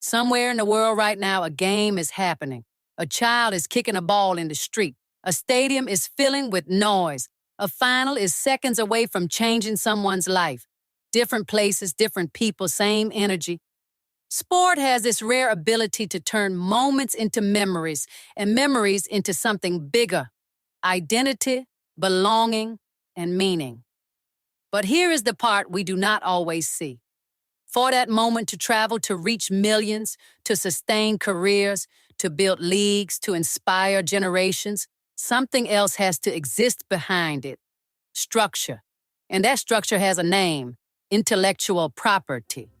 Somewhere in the world right now, a game is happening. A child is kicking a ball in the street. A stadium is filling with noise. A final is seconds away from changing someone's life. Different places, different people, same energy. Sport has this rare ability to turn moments into memories and memories into something bigger. Identity, belonging, and meaning. But here is the part we do not always see. For that moment to travel, to reach millions, to sustain careers, to build leagues, to inspire generations, something else has to exist behind it. Structure. And that structure has a name: intellectual property.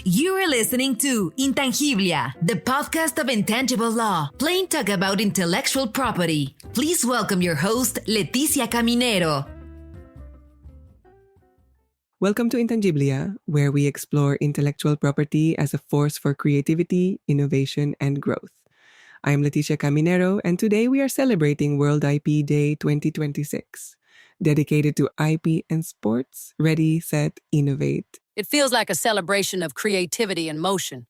You are listening to Intangiblia, the podcast of intangible law, plain talk about intellectual property. Please welcome your host, Leticia Caminero. Welcome to Intangiblia, where we explore intellectual property as a force for creativity, innovation, and growth. I'm Leticia Caminero, and today we are celebrating World IP Day 2026, dedicated to IP and sports. Ready, set, innovate. It feels like a celebration of creativity and motion.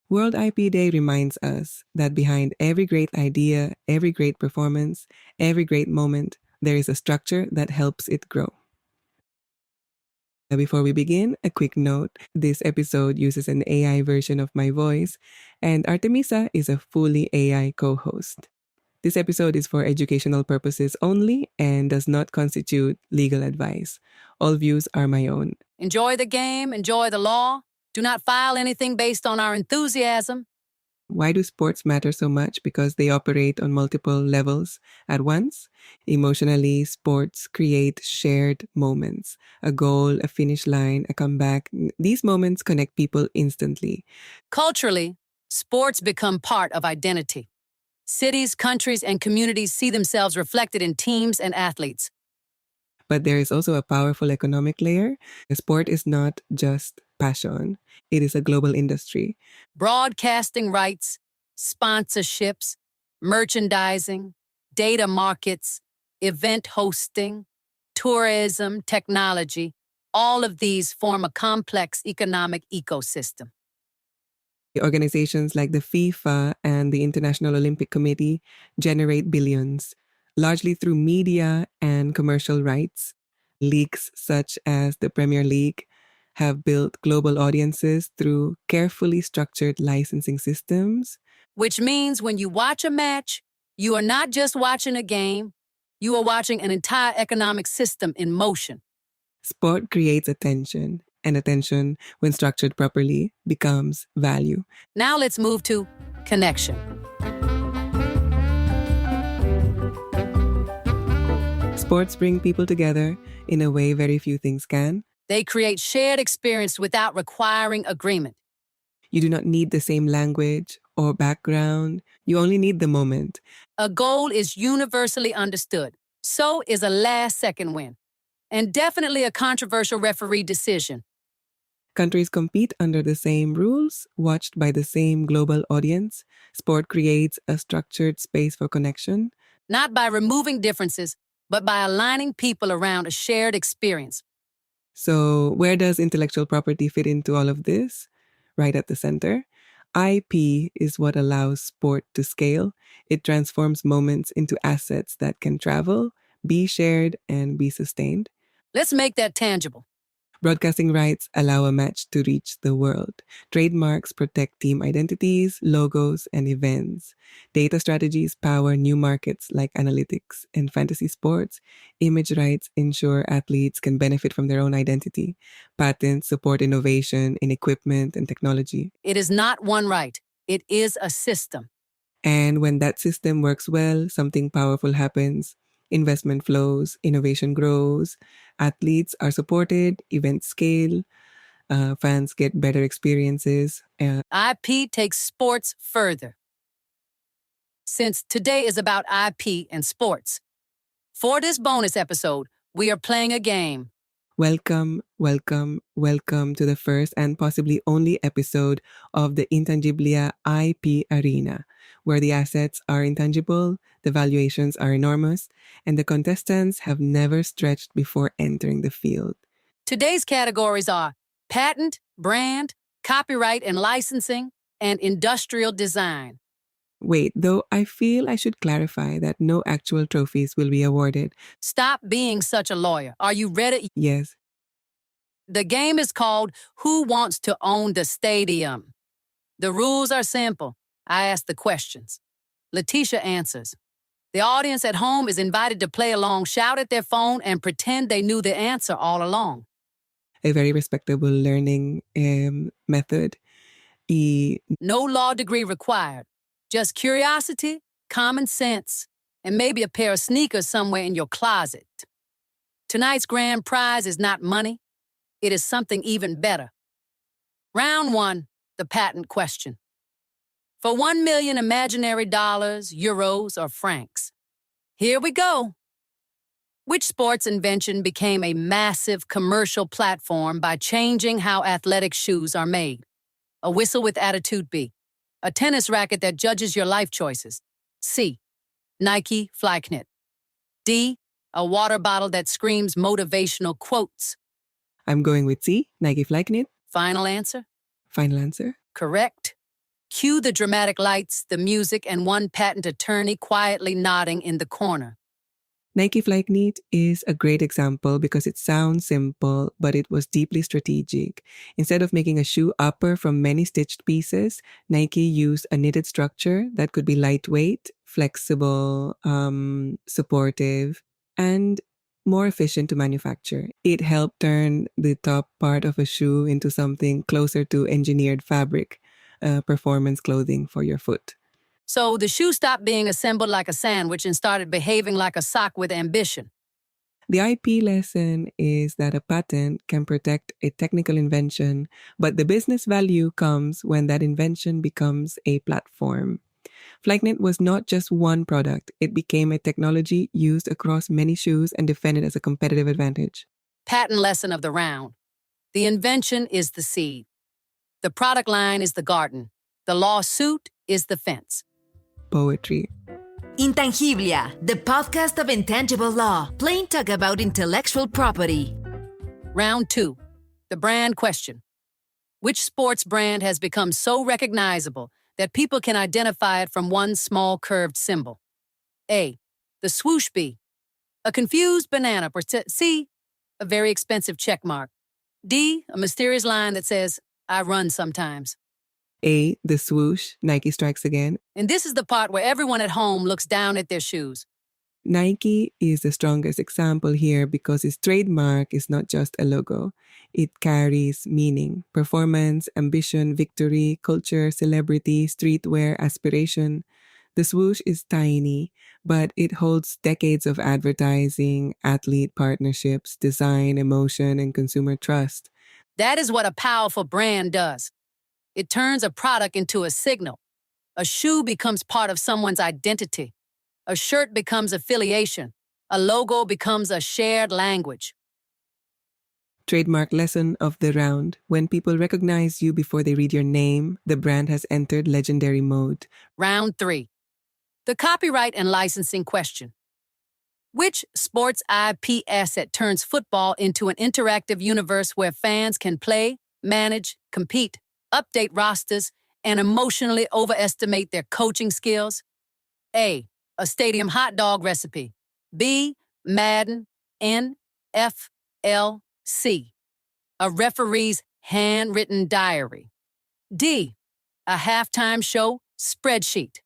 World IP Day reminds us that behind every great idea, every great performance, every great moment, there is a structure that helps it grow. Before we begin, a quick note. This episode uses an AI version of my voice, and Artemisa is a fully AI co-host. This episode is for educational purposes only and does not constitute legal advice. All views are my own. Enjoy the game, enjoy the law. Do not file anything based on our enthusiasm. Why do sports matter so much? Because they operate on multiple levels at once. Emotionally, sports create shared moments. A goal, a finish line, a comeback. These moments connect people instantly. Culturally, sports become part of identity. Cities, countries, and communities see themselves reflected in teams and athletes. But there is also a powerful economic layer. Sport is not just passion. It is a global industry. Broadcasting rights, sponsorships, merchandising, data markets, event hosting, tourism, technology, all of these form a complex economic ecosystem. Organizations like the FIFA and the International Olympic Committee generate billions, largely through media and commercial rights. Leagues such as the Premier League have built global audiences through carefully structured licensing systems. Which means when you watch a match, you are not just watching a game, you are watching an entire economic system in motion. Sport creates attention, and attention, when structured properly, becomes value. Now let's move to connection. Sports bring people together in a way very few things can. They create shared experience without requiring agreement. You do not need the same language or background. You only need the moment. A goal is universally understood. So is a last-second win. And definitely a controversial referee decision. Countries compete under the same rules, watched by the same global audience. Sport creates a structured space for connection. Not by removing differences, but by aligning people around a shared experience. So where does intellectual property fit into all of this? Right at the center. IP is what allows sport to scale. It transforms moments into assets that can travel, be shared, and be sustained. Let's make that tangible. Broadcasting rights allow a match to reach the world. Trademarks protect team identities, logos, and events. Data strategies power new markets like analytics and fantasy sports. Image rights ensure athletes can benefit from their own identity. Patents support innovation in equipment and technology. It is not one right. It is a system. And when that system works well, something powerful happens. Investment flows, innovation grows, athletes are supported, events scale, fans get better experiences. IP takes sports further. Since today is about IP and sports, for this bonus episode, we are playing a game. Welcome, welcome, welcome to the first and possibly only episode of the Intangiblia IP Arena, where the assets are intangible, the valuations are enormous, and the contestants have never stretched before entering the field. Today's categories are patent, brand, copyright and licensing, and industrial design. Wait, though I feel I should clarify that no actual trophies will be awarded. Stop being such a lawyer. Are you ready? Yes, The game is called Who Wants to Own the Stadium? The rules are simple. I ask the questions. Letitia answers. The audience at home is invited to play along, shout at their phone, and pretend they knew the answer all along. a very respectable learning method. No law degree required. Just curiosity, common sense, and maybe a pair of sneakers somewhere in your closet. Tonight's grand prize is not money. It is something even better. Round 1, the patent question. For 1 million imaginary dollars, euros, or francs. Here we go. Which sports invention became a massive commercial platform by changing how athletic shoes are made? A whistle with attitude B. A tennis racket that judges your life choices. C. Nike Flyknit. D. A water bottle that screams motivational quotes. I'm going with C, Nike Flyknit. Final answer? Final answer. Correct. Cue the dramatic lights, the music, and one patent attorney quietly nodding in the corner. Nike Flyknit is a great example because it sounds simple, but it was deeply strategic. Instead of making a shoe upper from many stitched pieces, Nike used a knitted structure that could be lightweight, flexible, supportive, and more efficient to manufacture. It helped turn the top part of a shoe into something closer to engineered fabric, performance clothing for your foot. So the shoe stopped being assembled like a sandwich and started behaving like a sock with ambition. The IP lesson is that a patent can protect a technical invention, but the business value comes when that invention becomes a platform. Flyknit was not just one product, it became a technology used across many shoes and defended as a competitive advantage. Patent lesson of the round. The invention is the seed. The product line is the garden. The lawsuit is the fence. Poetry. Intangiblia, the podcast of intangible law, plain talk about intellectual property. Round 2. The brand question. Which sports brand has become so recognizable that people can identify it from one small curved symbol? A. The swoosh bee. A confused banana. C. A very expensive check mark. D. A mysterious line that says, I run sometimes. A. The swoosh. Nike strikes again. And this is the part where everyone at home looks down at their shoes. Nike is the strongest example here because its trademark is not just a logo. It carries meaning, performance, ambition, victory, culture, celebrity, streetwear, aspiration. The swoosh is tiny, but it holds decades of advertising, athlete partnerships, design, emotion, and consumer trust. That is what a powerful brand does. It turns a product into a signal. A shoe becomes part of someone's identity. A shirt becomes affiliation. A logo becomes a shared language. Trademark lesson of the round. When people recognize you before they read your name, the brand has entered legendary mode. Round 3. The copyright and licensing question. Which sports IP asset turns football into an interactive universe where fans can play, manage, compete, update rosters, and emotionally overestimate their coaching skills? A. A stadium hot dog recipe. B. Madden. NFC. A referee's handwritten diary. D. A halftime show spreadsheet.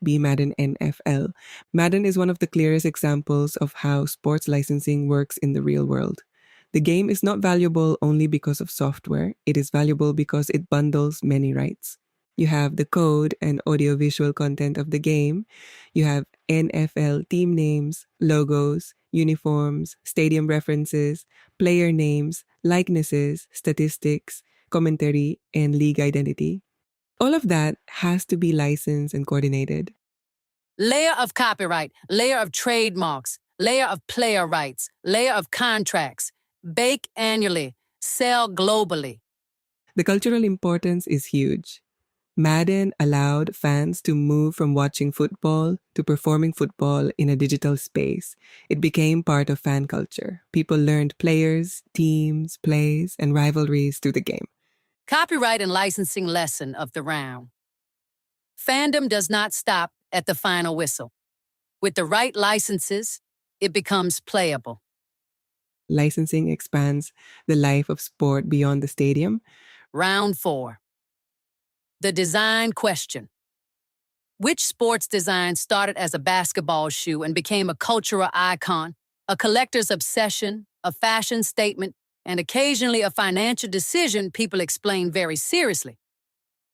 B. Madden NFL. Madden is one of the clearest examples of how sports licensing works in the real world. The game is not valuable only because of software. It is valuable because it bundles many rights. You have the code and audiovisual content of the game. You have NFL team names, logos, uniforms, stadium references, player names, likenesses, statistics, commentary, and league identity. All of that has to be licensed and coordinated. Layer of copyright, layer of trademarks, layer of player rights, layer of contracts. Bake annually, sell globally. The cultural importance is huge. Madden allowed fans to move from watching football to performing football in a digital space. It became part of fan culture. People learned players, teams, plays, and rivalries through the game. Copyright and licensing lesson of the round. Fandom does not stop at the final whistle. With the right licenses, it becomes playable. Licensing expands the life of sport beyond the stadium. Round 4. The design question. Which sports design started as a basketball shoe and became a cultural icon, a collector's obsession, a fashion statement, and occasionally a financial decision people explain very seriously?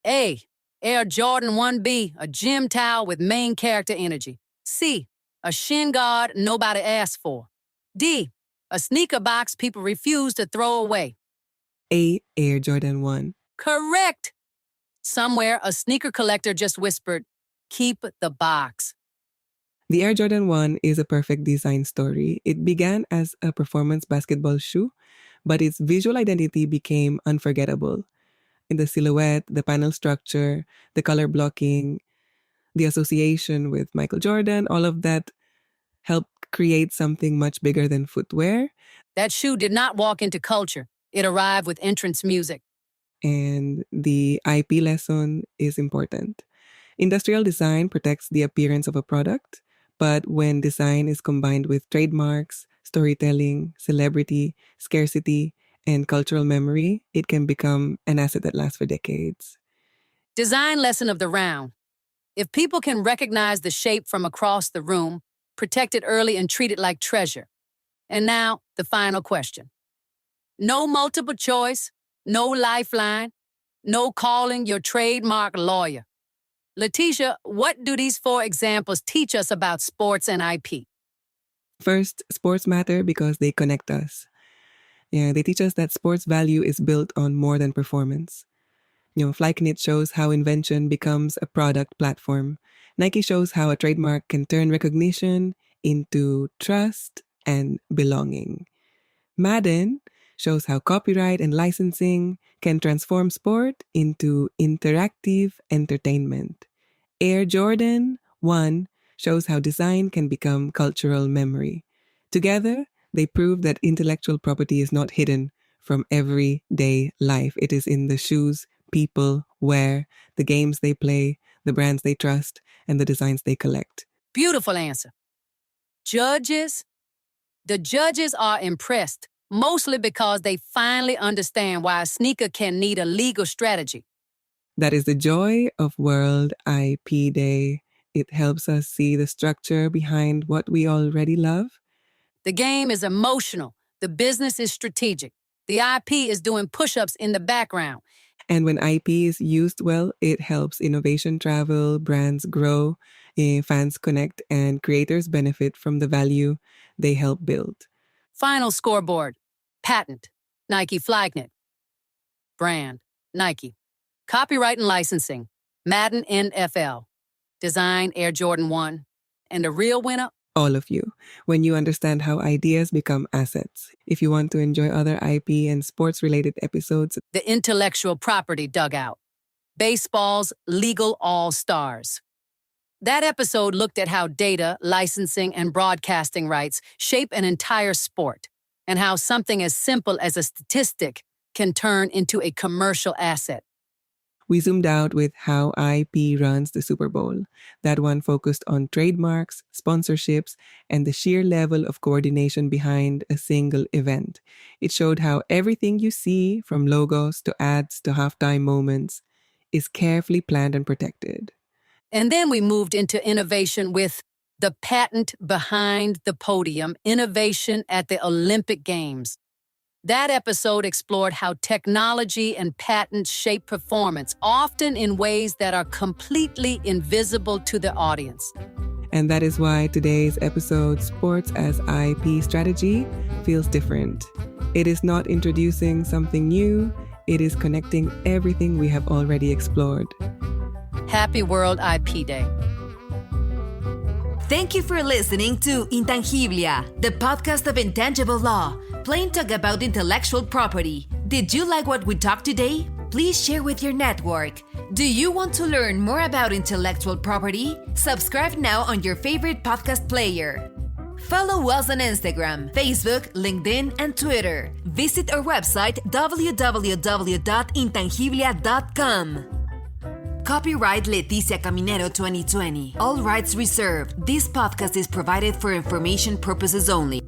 A. Air Jordan 1B, a gym towel with main character energy. C. A shin guard nobody asked for. D. A sneaker box people refuse to throw away. A. Air Jordan 1. Correct! Somewhere, a sneaker collector just whispered, "Keep the box." The Air Jordan 1 is a perfect design story. It began as a performance basketball shoe, but its visual identity became unforgettable. In the silhouette, the panel structure, the color blocking, the association with Michael Jordan, all of that helped create something much bigger than footwear. That shoe did not walk into culture. It arrived with entrance music. And the IP lesson is important. Industrial design protects the appearance of a product, but when design is combined with trademarks, storytelling, celebrity, scarcity, and cultural memory, it can become an asset that lasts for decades. Design lesson of the round. If people can recognize the shape from across the room, protect it early and treat it like treasure. And now, the final question. No multiple choice, no lifeline, no calling your trademark lawyer. Leticia, what do these 4 examples teach us about sports and IP? First, sports matter because they connect us. They teach us that sports value is built on more than performance. Flyknit shows how invention becomes a product platform. Nike shows how a trademark can turn recognition into trust and belonging. Madden shows how copyright and licensing can transform sport into interactive entertainment. Air Jordan 1 shows how design can become cultural memory. Together, they prove that intellectual property is not hidden from everyday life. It is in the shoes people wear, the games they play, the brands they trust, and the designs they collect. Beautiful answer. Judges? The judges are impressed, mostly because they finally understand why a sneaker can need a legal strategy. That is the joy of World IP Day. It helps us see the structure behind what we already love. The game is emotional. The business is strategic. The IP is doing push-ups in the background. And when IP is used well, it helps innovation travel, brands grow, fans connect, and creators benefit from the value they help build. Final scoreboard. Patent, Nike Flyknit. Brand, Nike. Copyright and licensing, Madden NFL. Design, Air Jordan 1. And the real winner? All of you, when you understand how ideas become assets. If you want to enjoy other IP and sports-related episodes, The Intellectual Property Dugout. Baseball's Legal All-Stars. That episode looked at how data, licensing, and broadcasting rights shape an entire sport, and how something as simple as a statistic can turn into a commercial asset. we zoomed out with how IP runs the Super Bowl. That one focused on trademarks, sponsorships, and the sheer level of coordination behind a single event. It showed how everything you see, from logos to ads to halftime moments, is carefully planned and protected. And then we moved into innovation with the patent behind the podium, innovation at the Olympic Games. That episode explored how technology and patents shape performance, often in ways that are completely invisible to the audience. And that is why today's episode, Sports as IP Strategy, feels different. It is not introducing something new, it is connecting everything we have already explored. Happy World IP Day. Thank you for listening to Intangiblia, the podcast of intangible law, plain talk about intellectual property. Did you like what we talked today? Please share with your network. Do you want to learn more about intellectual property? Subscribe now on your favorite podcast player. Follow us on Instagram, Facebook, LinkedIn, and Twitter. Visit our website www.intangiblia.com. Copyright Leticia Caminero 2020. All rights reserved. This podcast is provided for information purposes only.